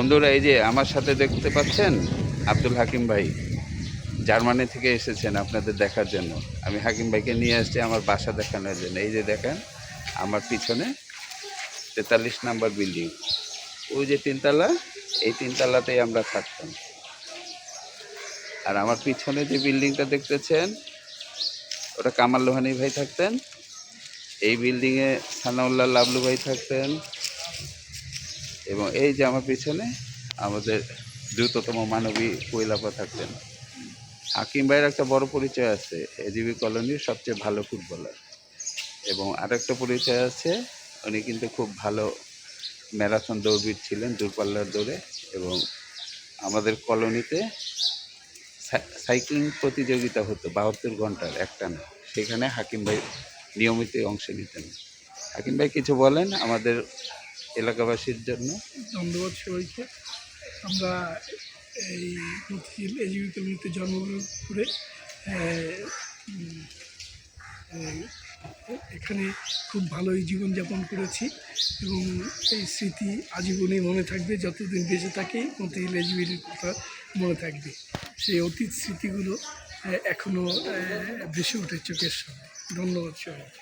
বন্ধুরা, এই যে আমার সাথে দেখতে পাচ্ছেন আব্দুল হাকিম ভাই জার্মানি থেকে এসেছেন আপনাদের দেখার জন্য। আমি হাকিম ভাইকে নিয়ে আসছি আমার বাসা দেখানোর জন্য। এই যে দেখেন আমার পিছনে 43 নাম্বার বিল্ডিং, ওই যে তিনতলা, এই তিনতলাতেই আমরা থাকতাম। আর আমার পিছনে যে বিল্ডিংটা দেখতেছেন ওটা কামাল লোহানী ভাই থাকতেন। এই বিল্ডিংয়ে সানাউল্লাহ লাবলু ভাই থাকতেন। এবং এই যে আমার পিছনে আমাদের দ্রুততম মানবী কৈলাপা থাকতেন। হাকিম ভাইয়ের একটা বড় পরিচয় আছে, এজিবি কলোনির সবচেয়ে ভালো ফুটবলার। এবং আরেকটা পরিচয় আছে, উনি কিন্তু খুব ভালো ম্যারাথন দৌড়বিদ ছিলেন, দূরপাল্লার দৌড়ে। এবং আমাদের কলোনিতে সাইক্লিং প্রতিযোগিতা হতো 72 ঘন্টার একটানা, সেখানে হাকিম ভাই নিয়মিত অংশ নিতেন। হাকিম ভাই কিছু বলেন আমাদের এলাকাবাসীর জন্য। ধন্যবাদ সবাইকে। আমরা এই মতিঝিল এজিবি কলোনিতে জন্মগ্রহণ করে এখানে খুব ভালোই জীবনযাপন করেছি এবং এই স্মৃতি আজীবনই মনে থাকবে। যতদিন বেঁচে থাকি মতিঝিল এজিবির কথা মনে থাকবে। সেই অতীত স্মৃতিগুলো এখনও ভেসে ওঠে চোখের সামনে। ধন্যবাদ সবাইকে।